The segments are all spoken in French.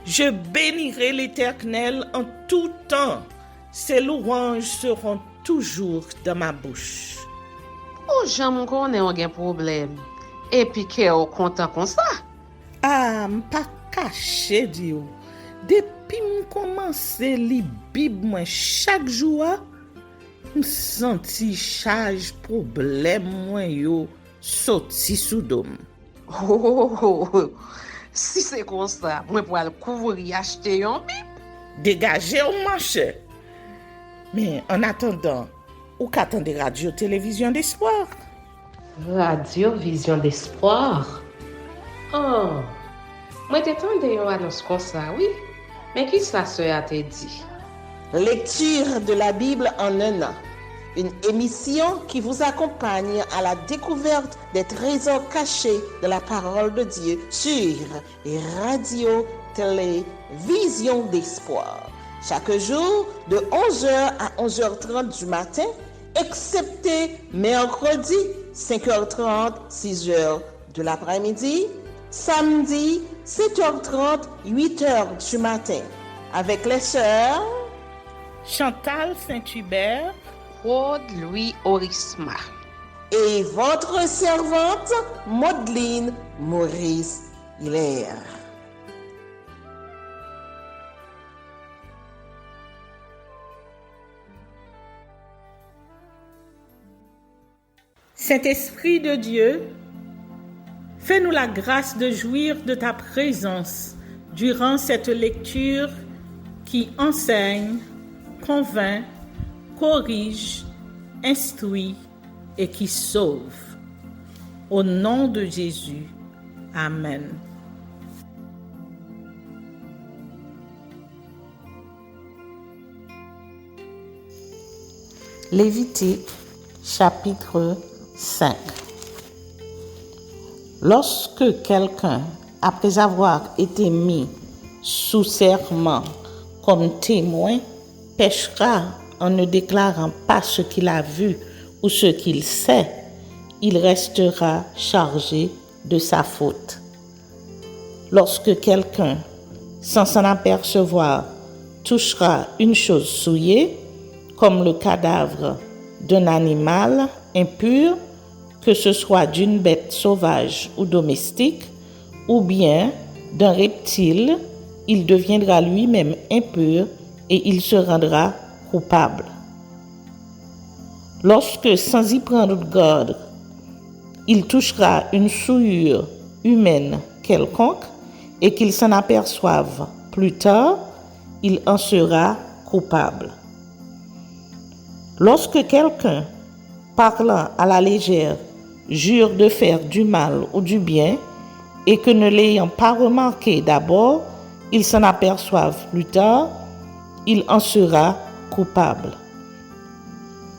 Je bénirai l'Éternel en tout temps. Ses louanges seront toujours dans ma bouche. Oh, j'aime qu'on ait un problème. Et puis qu'elle est content comme ça. Ah, m'pas caché, Dio. Depuis m'komanse li Bib moi chaque jour, m'senti charge problème moi yo sorti sous dom. Oh, si c'est comme ça, moi pour aller couvrir acheter un bip. Dégagez au marché. Mais en attendant, ou qu'attendez radio-télévision d'espoir? Radio Vision d'Espoir. Oh, moi t'attendais une annonce comme ça, oui. Mais qui ça a te dit? Lecture de la Bible en un an. Une émission qui vous accompagne à la découverte des trésors cachés de la parole de Dieu sur Radio Télévision d'Espoir. Chaque jour de 11h à 11h30 du matin, excepté mercredi 5h30, 6h de l'après-midi, samedi 7h30, 8h du matin, avec les sœurs Chantal Saint-Hubert, Claude Louis Orisma. et votre servante Maudeline Maurice Hilaire. Saint-Esprit de Dieu, fais-nous la grâce de jouir de ta présence durant cette lecture qui enseigne, convainc, corrige, instruit et qui sauve. Au nom de Jésus. Amen. Lévitique, chapitre 5. Lorsque quelqu'un, après avoir été mis sous serment comme témoin, péchera en ne déclarant pas ce qu'il a vu ou ce qu'il sait, il restera chargé de sa faute. Lorsque quelqu'un, sans s'en apercevoir, touchera une chose souillée, comme le cadavre d'un animal impur, que ce soit d'une bête sauvage ou domestique, ou bien d'un reptile, il deviendra lui-même impur et il se rendra coupable. Lorsque, sans y prendre garde, il touchera une souillure humaine quelconque et qu'il s'en aperçoive plus tard, il en sera coupable. Lorsque quelqu'un, parlant à la légère, jure de faire du mal ou du bien, et que ne l'ayant pas remarqué d'abord, il s'en aperçoive plus tard, il en sera coupable.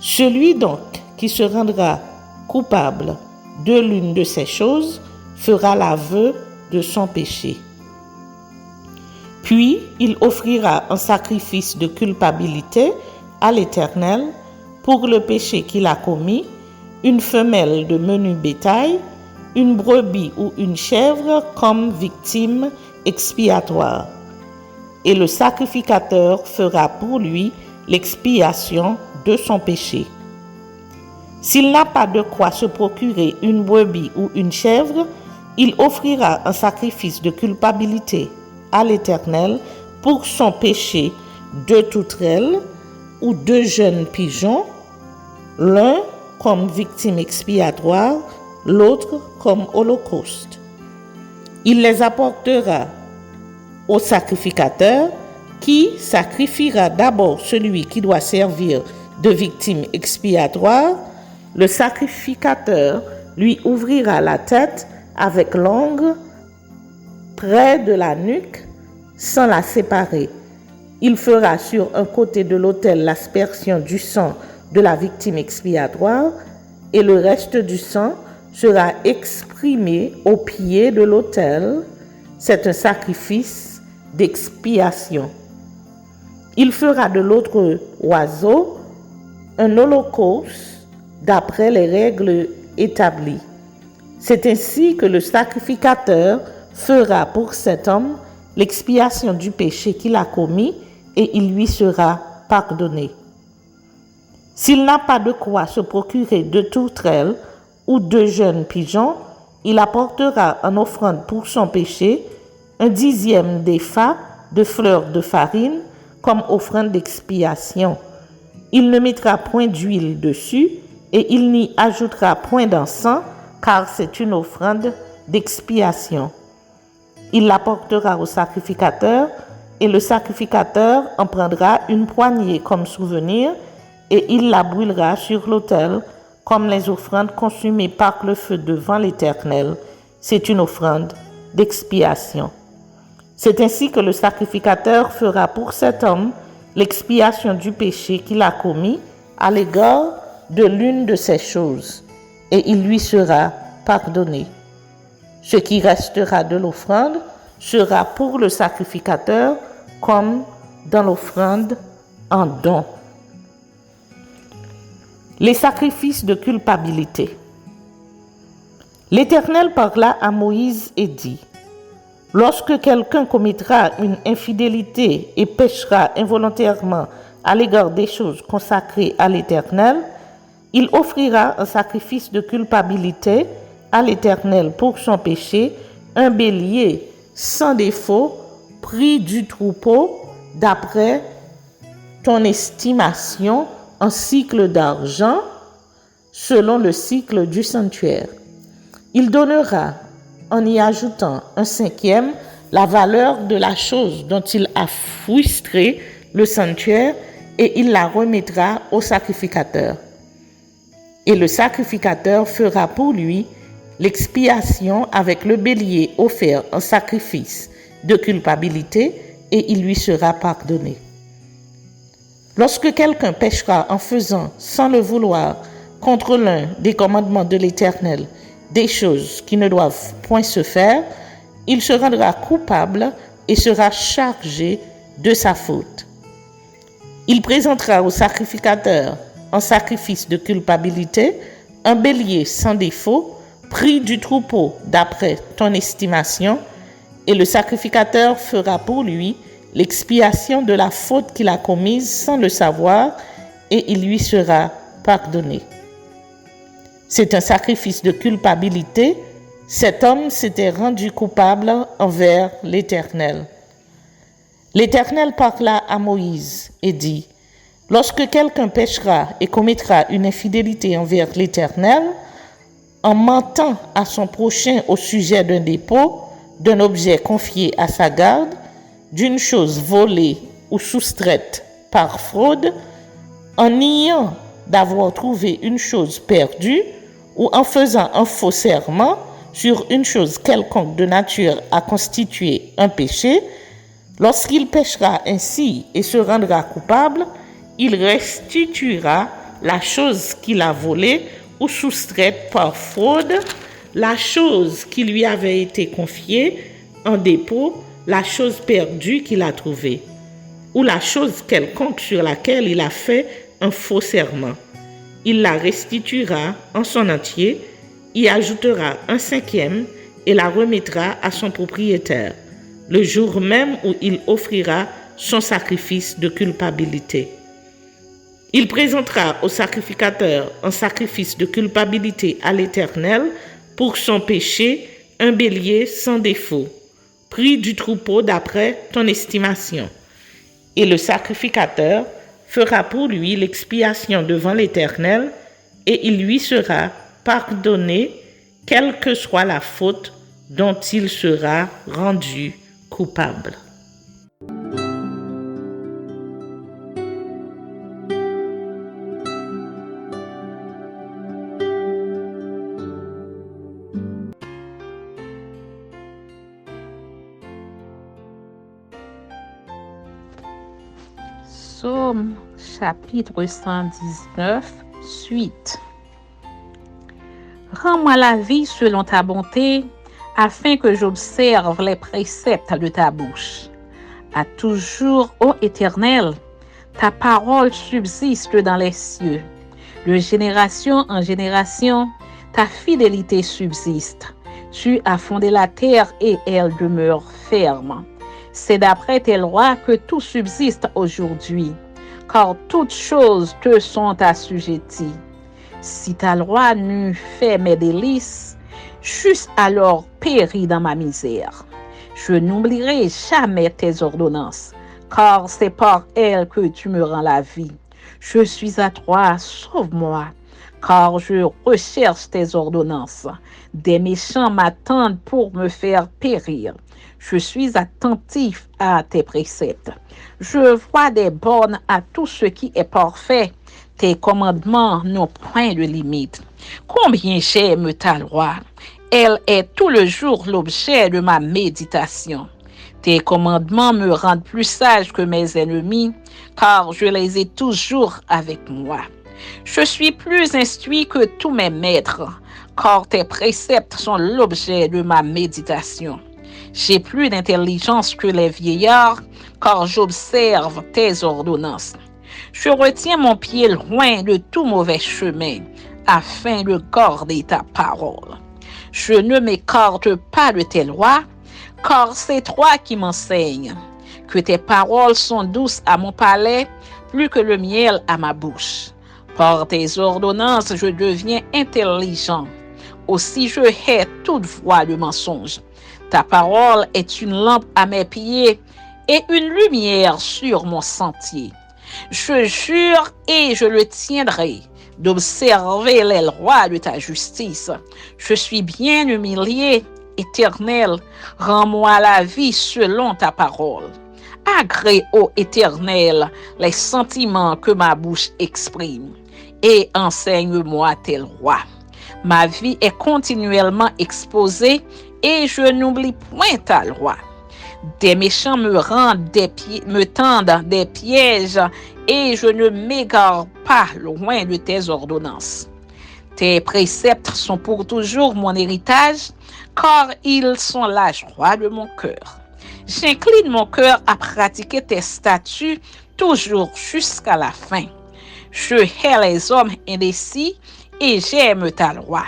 Celui donc qui se rendra coupable de l'une de ces choses fera l'aveu de son péché. Puis il offrira un sacrifice de culpabilité à l'Éternel pour le péché qu'il a commis, une femelle de menu bétail, une brebis ou une chèvre comme victime expiatoire. Et le sacrificateur fera pour lui l'expiation de son péché. S'il n'a pas de quoi se procurer une brebis ou une chèvre, il offrira un sacrifice de culpabilité à l'Éternel pour son péché, 2 tourterelles ou 2 jeunes pigeons, l'un comme victime expiatoire, l'autre comme holocauste. Il les apportera au sacrificateur qui sacrifiera d'abord celui qui doit servir de victime expiatoire. Le sacrificateur lui ouvrira la tête avec l'ongle près de la nuque sans la séparer. Il fera sur un côté de l'autel l'aspersion du sang de la victime expiatoire et le reste du sang sera exprimé au pied de l'autel. C'est un sacrifice d'expiation. Il fera de l'autre oiseau un holocauste d'après les règles établies. C'est ainsi que le sacrificateur fera pour cet homme l'expiation du péché qu'il a commis et il lui sera pardonné. S'il n'a pas de quoi se procurer de tourterelles ou de jeunes pigeons, il apportera en offrande pour son péché 1/10 d'épha de fleur de farine comme offrande d'expiation. Il ne mettra point d'huile dessus et il n'y ajoutera point d'encens, car c'est une offrande d'expiation. Il l'apportera au sacrificateur et le sacrificateur en prendra une poignée comme souvenir et il la brûlera sur l'autel comme les offrandes consumées par le feu devant l'Éternel. C'est une offrande d'expiation. C'est ainsi que le sacrificateur fera pour cet homme l'expiation du péché qu'il a commis à l'égard de l'une de ces choses, et il lui sera pardonné. Ce qui restera de l'offrande sera pour le sacrificateur comme dans l'offrande en don. Les sacrifices de culpabilité. L'Éternel parla à Moïse et dit: lorsque quelqu'un commettra une infidélité et péchera involontairement à l'égard des choses consacrées à l'Éternel, il offrira un sacrifice de culpabilité à l'Éternel pour son péché, un bélier sans défaut, pris du troupeau d'après ton estimation en cycle d'argent, selon le cycle du sanctuaire. Il donnera, en y ajoutant 1/5, la valeur de la chose dont il a frustré le sanctuaire et il la remettra au sacrificateur. Et le sacrificateur fera pour lui l'expiation avec le bélier offert en sacrifice de culpabilité et il lui sera pardonné. Lorsque quelqu'un péchera en faisant, sans le vouloir, contre l'un des commandements de l'Éternel, des choses qui ne doivent point se faire, il se rendra coupable et sera chargé de sa faute. Il présentera au sacrificateur, en sacrifice de culpabilité, un bélier sans défaut, pris du troupeau d'après ton estimation, et le sacrificateur fera pour lui l'expiation de la faute qu'il a commise sans le savoir, et il lui sera pardonné. C'est un sacrifice de culpabilité. Cet homme s'était rendu coupable envers l'Éternel. L'Éternel parla à Moïse et dit: lorsque quelqu'un péchera et commettra une infidélité envers l'Éternel, en mentant à son prochain au sujet d'un dépôt, d'un objet confié à sa garde, d'une chose volée ou soustraite par fraude, en niant d'avoir trouvé une chose perdue ou en faisant un faux serment sur une chose quelconque de nature à constituer un péché, lorsqu'il péchera ainsi et se rendra coupable, il restituera la chose qu'il a volée ou soustraite par fraude, la chose qui lui avait été confiée en dépôt, la chose perdue qu'il a trouvée, ou la chose quelconque sur laquelle il a fait un faux serment. Il la restituera en son entier, y ajoutera 1/5 et la remettra à son propriétaire, le jour même où il offrira son sacrifice de culpabilité. Il présentera au sacrificateur un sacrifice de culpabilité à l'Éternel pour son péché, un bélier sans défaut, pris du troupeau d'après ton estimation. Et le sacrificateur fera pour lui l'expiation devant l'Éternel, et il lui sera pardonné, quelle que soit la faute dont il sera rendu coupable. Psaume chapitre 119, suite. Rends-moi la vie selon ta bonté, afin que j'observe les préceptes de ta bouche. À toujours, ô Éternel, ta parole subsiste dans les cieux. De génération en génération, ta fidélité subsiste. Tu as fondé la terre et elle demeure ferme. C'est d'après tes lois que tout subsiste aujourd'hui, car toutes choses te sont assujetties. Si ta loi n'eût fait mes délices, j'eusse alors péri dans ma misère. Je n'oublierai jamais tes ordonnances, car c'est par elles que tu me rends la vie. Je suis à toi, sauve-moi, car je recherche tes ordonnances. Des méchants m'attendent pour me faire périr. Je suis attentif à tes préceptes. Je vois des bornes à tout ce qui est parfait. Tes commandements n'ont point de limite. Combien j'aime ta loi! Elle est tout le jour l'objet de ma méditation. Tes commandements me rendent plus sage que mes ennemis, car je les ai toujours avec moi. Je suis plus instruit que tous mes maîtres, car tes préceptes sont l'objet de ma méditation. J'ai plus d'intelligence que les vieillards, car j'observe tes ordonnances. Je retiens mon pied loin de tout mauvais chemin, afin de garder ta parole. Je ne m'écarte pas de tes lois, car c'est toi qui m'enseignes. Que tes paroles sont douces à mon palais, plus que le miel à ma bouche. Par tes ordonnances, je deviens intelligent. Aussi, je hais toute voie de mensonge. Ta parole est une lampe à mes pieds et une lumière sur mon sentier. Je jure et je le tiendrai d'observer les lois de ta justice. Je suis bien humilié, Éternel, rends-moi la vie selon ta parole. Agrée, ô Éternel, les sentiments que ma bouche exprime et enseigne-moi tes lois. Ma vie est continuellement exposée et je n'oublie point ta loi. Des méchants me tendent des pièges et je ne m'égare pas loin de tes ordonnances. Tes préceptes sont pour toujours mon héritage, car ils sont la joie de mon cœur. J'incline mon cœur à pratiquer tes statuts toujours jusqu'à la fin. Je hais les hommes indécis et j'aime ta loi.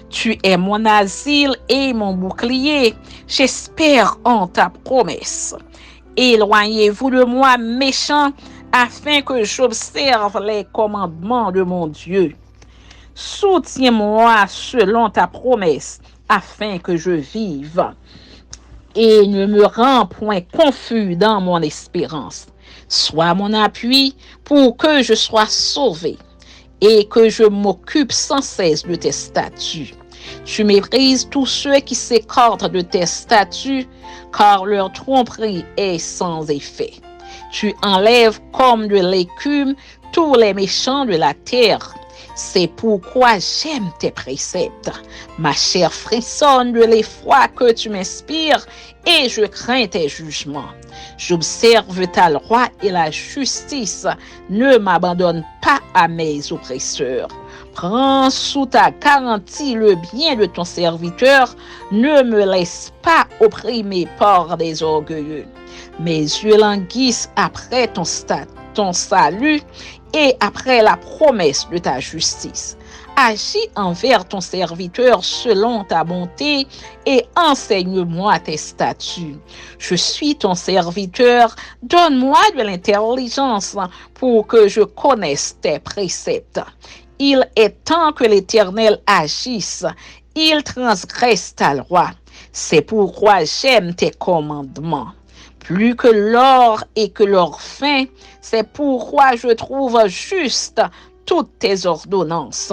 Tu es mon asile et mon bouclier. J'espère en ta promesse. Éloignez-vous de moi, méchants, afin que j'observe les commandements de mon Dieu. Soutiens-moi selon ta promesse, afin que je vive. Et ne me rends point confus dans mon espérance. Sois mon appui pour que je sois sauvé et que je m'occupe sans cesse de tes statuts. Tu méprises tous ceux qui s'écartent de tes statuts, car leur tromperie est sans effet. Tu enlèves comme de l'écume tous les méchants de la terre. C'est pourquoi j'aime tes préceptes. Ma chair frissonne de l'effroi que tu m'inspires et je crains tes jugements. J'observe ta loi et la justice. Ne m'abandonne pas à mes oppresseurs. Prends sous ta garantie le bien de ton serviteur. Ne me laisse pas opprimer par des orgueilleux. Mes yeux languissent après ton salut et après la promesse de ta justice. Agis envers ton serviteur selon ta bonté et enseigne-moi tes statuts. Je suis ton serviteur, donne-moi de l'intelligence pour que je connaisse tes préceptes. Il est temps que l'Éternel agisse, il transgresse ta loi. C'est pourquoi j'aime tes commandements. Plus que l'or et que l'or fin, c'est pourquoi je trouve juste toutes tes ordonnances.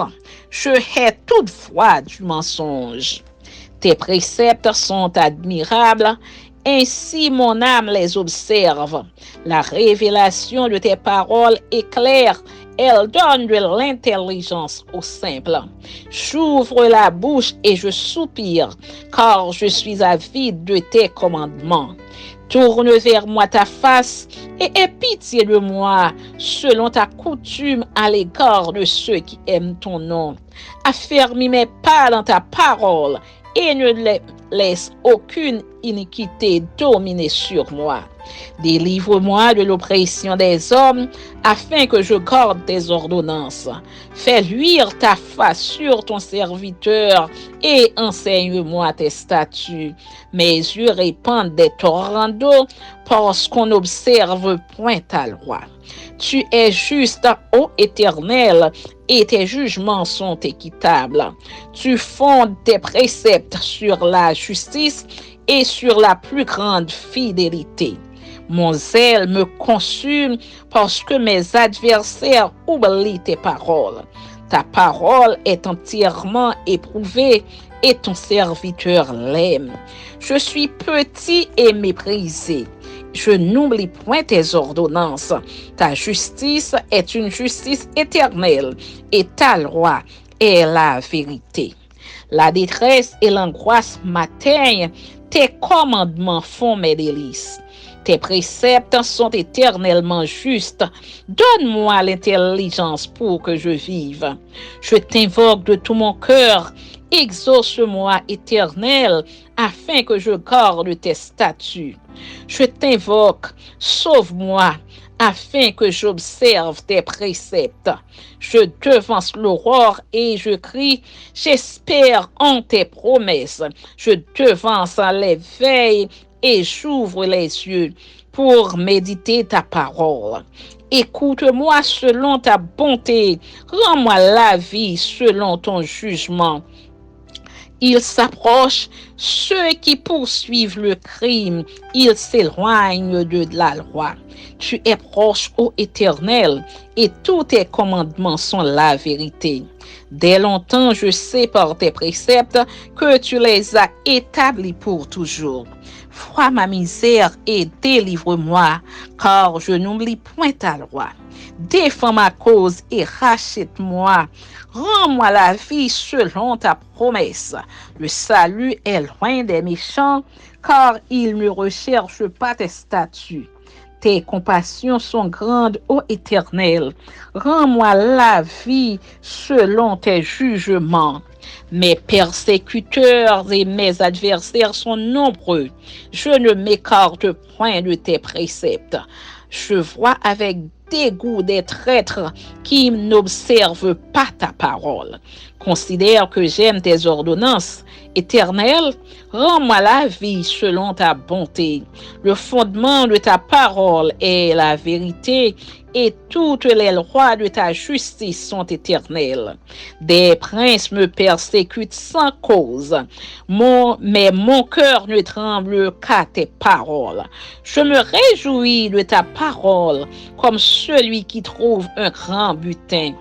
Je hais toute voie du mensonge. Tes préceptes sont admirables, ainsi mon âme les observe. La révélation de tes paroles est claire, elle donne de l'intelligence aux simples. J'ouvre la bouche et je soupire, car je suis avide de tes commandements. Tourne vers moi ta face et aie pitié de moi selon ta coutume à l'égard de ceux qui aiment ton nom. Affermis mes pas dans ta parole et ne laisse aucune iniquité dominer sur moi. Délivre-moi de l'oppression des hommes, afin que je garde tes ordonnances. Fais luire ta face sur ton serviteur et enseigne-moi tes statuts. Mes yeux répandent des torrents d'eau parce qu'on n'observe point ta loi. Tu es juste, ô Éternel, et tes jugements sont équitables. Tu fondes tes préceptes sur la justice et sur la plus grande fidélité. Mon zèle me consume parce que mes adversaires oublient tes paroles. Ta parole est entièrement éprouvée et ton serviteur l'aime. Je suis petit et méprisé. Je n'oublie point tes ordonnances. Ta justice est une justice éternelle et ta loi est la vérité. La détresse et l'angoisse m'atteignent. Tes commandements font mes délices. Tes préceptes sont éternellement justes. Donne-moi l'intelligence pour que je vive. Je t'invoque de tout mon cœur. Exauce-moi, Éternel, afin que je garde tes statuts. Je t'invoque, sauve-moi, afin que j'observe tes préceptes. Je devance l'aurore et je crie, j'espère en tes promesses. Je devance les veilles et j'ouvre les yeux pour méditer ta parole. Écoute-moi selon ta bonté, rends-moi la vie selon ton jugement. Ils s'approchent, ceux qui poursuivent le crime, ils s'éloignent de la loi. Tu es proche, ô Éternel, et tous tes commandements sont la vérité. Dès longtemps, je sais par tes préceptes que tu les as établis pour toujours. Vois ma misère et délivre-moi, car je n'oublie point ta loi. Défends ma cause et rachète-moi. Rends-moi la vie selon ta promesse. Le salut est loin des méchants, car ils ne recherchent pas tes statuts. Tes compassions sont grandes, ô Éternel. Rends-moi la vie selon tes jugements. Mes persécuteurs et mes adversaires sont nombreux. Je ne m'écarte point de tes préceptes. Je vois avec dégoût des traîtres qui n'observent pas ta parole. Considère que j'aime tes ordonnances. Éternel, rends-moi la vie selon ta bonté. Le fondement de ta parole est la vérité et toutes les lois de ta justice sont éternelles. Des princes me persécutent sans cause, mais mon cœur ne tremble qu'à tes paroles. Je me réjouis de ta parole comme celui qui trouve un grand butin.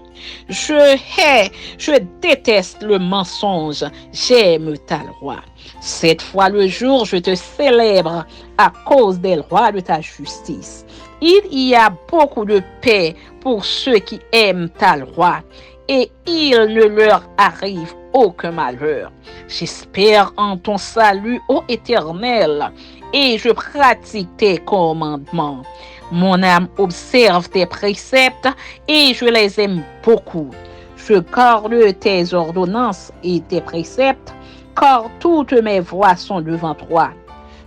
Je déteste le mensonge, j'aime ta loi. 7 fois le jour, je te célèbre à cause des lois de ta justice. Il y a beaucoup de paix pour ceux qui aiment ta loi, et il ne leur arrive aucun malheur. J'espère en ton salut, ô Éternel, et je pratique tes commandements. Mon âme observe tes préceptes et je les aime beaucoup. Je garde tes ordonnances et tes préceptes, car toutes mes voies sont devant toi.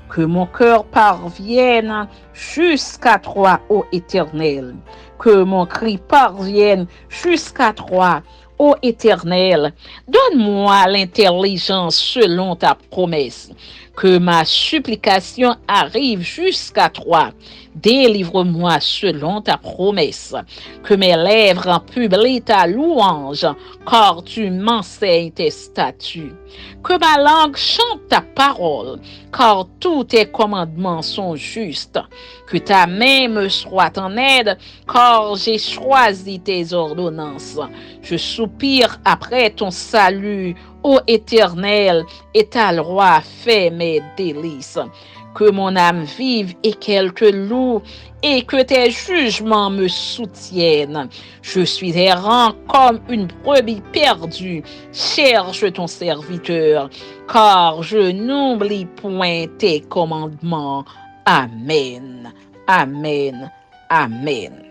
Que mon cœur parvienne jusqu'à toi, ô Éternel. Que mon cri parvienne jusqu'à toi, ô Éternel. Donne-moi l'intelligence selon ta promesse. Que ma supplication arrive jusqu'à toi. Délivre-moi selon ta promesse. Que mes lèvres publient ta louange, car tu m'enseignes tes statuts. Que ma langue chante ta parole, car tous tes commandements sont justes. Que ta main me soit en aide, car j'ai choisi tes ordonnances. Je soupire après ton salut, ô Éternel, et ta loi fait mes délices. Que mon âme vive et qu'elle te loue, et que tes jugements me soutiennent. Je suis errant comme une brebis perdue. Cherche ton serviteur, car je n'oublie point tes commandements. Amen. Amen. Amen.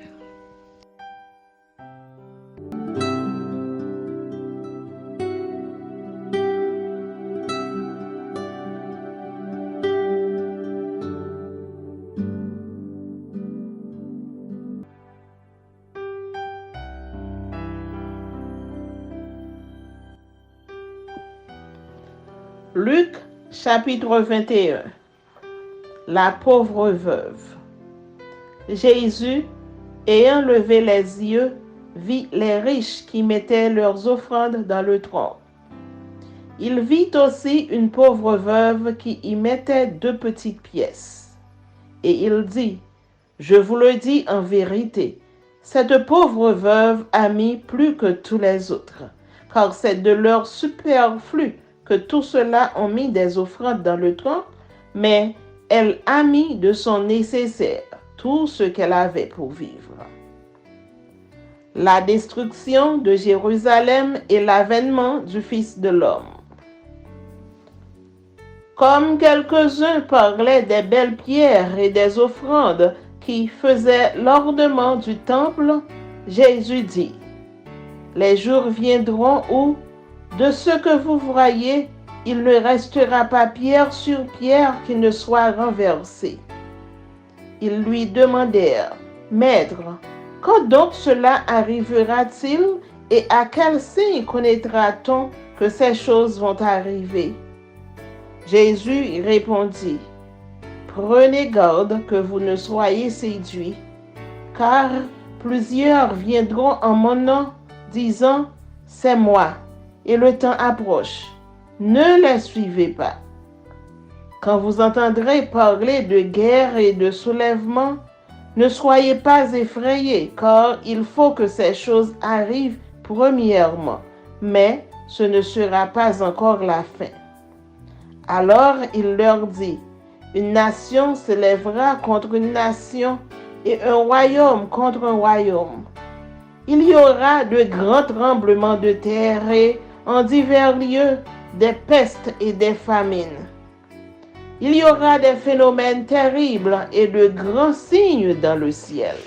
Luc chapitre 21. La pauvre veuve. Jésus, ayant levé les yeux, vit les riches qui mettaient leurs offrandes dans le tronc. Il vit aussi une pauvre veuve qui y mettait 2 petites pièces. Et il dit, « Je vous le dis en vérité, cette pauvre veuve a mis plus que tous les autres, car c'est de leur superflu que tous ceux-là ont mis des offrandes dans le tronc, mais elle a mis de son nécessaire tout ce qu'elle avait pour vivre. » La destruction de Jérusalem et l'avènement du Fils de l'homme. Comme quelques-uns parlaient des belles pierres et des offrandes qui faisaient l'ornement du temple, Jésus dit, « Les jours viendront où, de ce que vous voyez, il ne restera pas pierre sur pierre qui ne soit renversée. » Ils lui demandèrent, « Maître, quand donc cela arrivera-t-il et à quel signe connaîtra-t-on que ces choses vont arriver? » Jésus répondit, « Prenez garde que vous ne soyez séduits, car plusieurs viendront en mon nom, disant, « C'est moi », et le temps approche. Ne les suivez pas. Quand vous entendrez parler de guerre et de soulèvement, ne soyez pas effrayés, car il faut que ces choses arrivent premièrement, mais ce ne sera pas encore la fin. Alors il leur dit, une nation s'élèvera contre une nation et un royaume contre un royaume. Il y aura de grands tremblements de terre et, en divers lieux, des pestes et des famines. Il y aura des phénomènes terribles et de grands signes dans le ciel.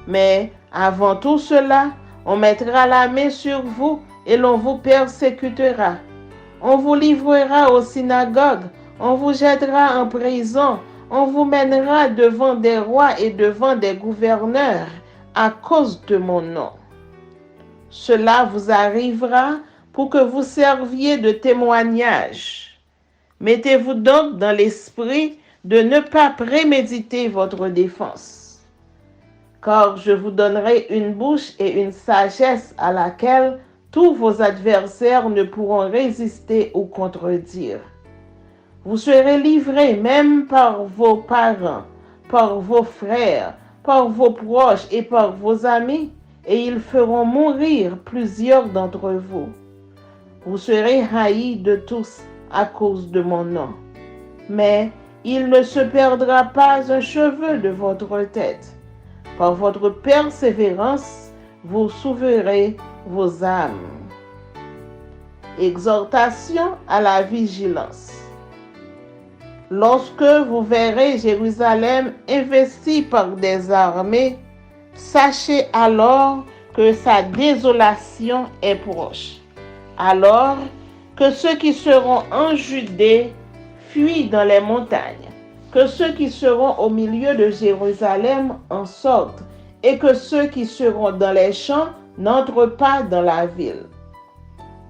Mais avant tout cela, on mettra la main sur vous et l'on vous persécutera. On vous livrera aux synagogues, on vous jettera en prison, on vous mènera devant des rois et devant des gouverneurs à cause de mon nom. Cela vous arrivera pour que vous serviez de témoignage. Mettez-vous donc dans l'esprit de ne pas préméditer votre défense. Car je vous donnerai une bouche et une sagesse à laquelle tous vos adversaires ne pourront résister ou contredire. Vous serez livrés même par vos parents, par vos frères, par vos proches et par vos amis, et ils feront mourir plusieurs d'entre vous. Vous serez haïs de tous à cause de mon nom. Mais il ne se perdra pas un cheveu de votre tête. Par votre persévérance, vous sauverez vos âmes. Exhortation à la vigilance. Lorsque vous verrez Jérusalem investie par des armées, sachez alors que sa désolation est proche. Alors que ceux qui seront en Judée fuient dans les montagnes, que ceux qui seront au milieu de Jérusalem en sortent, et que ceux qui seront dans les champs n'entrent pas dans la ville.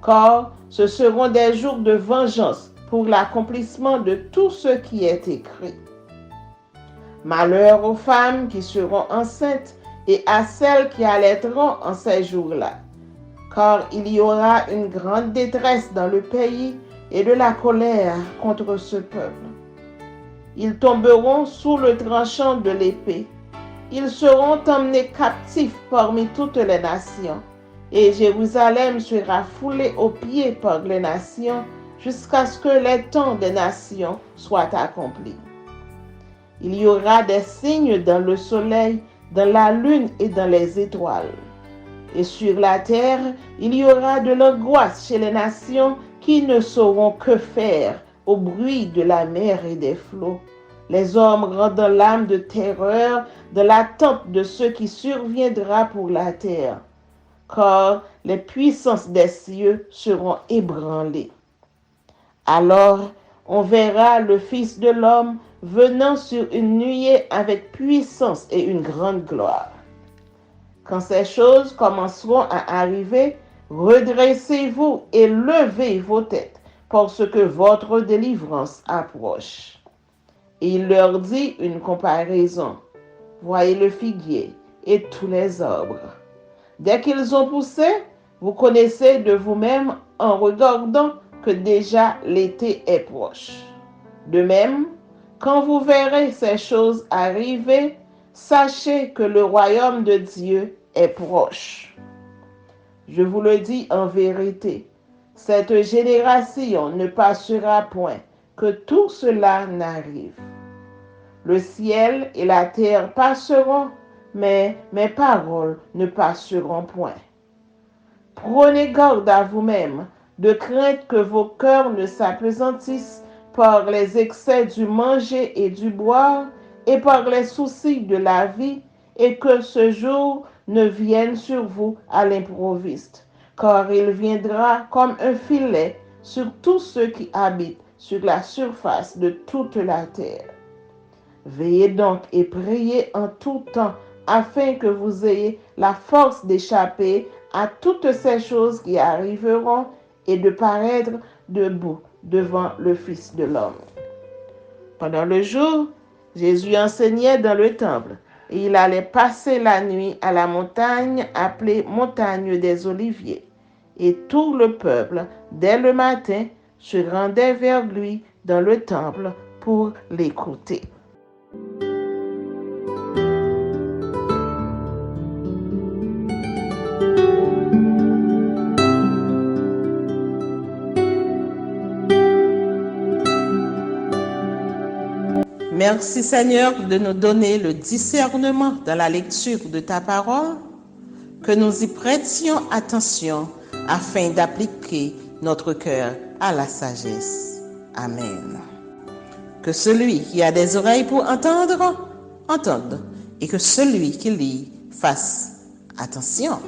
Car ce seront des jours de vengeance pour l'accomplissement de tout ce qui est écrit. Malheur aux femmes qui seront enceintes et à celles qui allaiteront en ces jours-là, car il y aura une grande détresse dans le pays et de la colère contre ce peuple. Ils tomberont sous le tranchant de l'épée. Ils seront emmenés captifs parmi toutes les nations, et Jérusalem sera foulée aux pieds par les nations jusqu'à ce que les temps des nations soient accomplis. Il y aura des signes dans le soleil, dans la lune et dans les étoiles. Et sur la terre, il y aura de l'angoisse chez les nations qui ne sauront que faire au bruit de la mer et des flots. Les hommes rendant l'âme de terreur de l'attente de ce qui surviendra pour la terre, car les puissances des cieux seront ébranlées. Alors, on verra le Fils de l'homme venant sur une nuée avec puissance et une grande gloire. Quand ces choses commenceront à arriver, redressez-vous et levez vos têtes, parce que votre délivrance approche. Et il leur dit une comparaison. Voyez le figuier et tous les arbres. Dès qu'ils ont poussé, vous connaissez de vous-même en regardant que déjà l'été est proche. De même, quand vous verrez ces choses arriver, sachez que le royaume de Dieu est proche. Je vous le dis en vérité, cette génération ne passera point que tout cela n'arrive. Le ciel et la terre passeront, mais mes paroles ne passeront point. Prenez garde à vous-même, de crainte que vos cœurs ne s'apesantissent par les excès du manger et du boire, et par les soucis de la vie, et que ce jour ne vienne sur vous à l'improviste, car il viendra comme un filet sur tous ceux qui habitent sur la surface de toute la terre. Veillez donc et priez en tout temps, afin que vous ayez la force d'échapper à toutes ces choses qui arriveront et de paraître debout devant le Fils de l'homme. Pendant le jour, Jésus enseignait dans le temple et il allait passer la nuit à la montagne appelée montagne des Oliviers. Et tout le peuple, dès le matin, se rendait vers lui dans le temple pour l'écouter. Merci Seigneur de nous donner le discernement dans la lecture de ta parole, que nous y prêtions attention afin d'appliquer notre cœur à la sagesse. Amen. Que celui qui a des oreilles pour entendre, entende, et que celui qui lit fasse attention.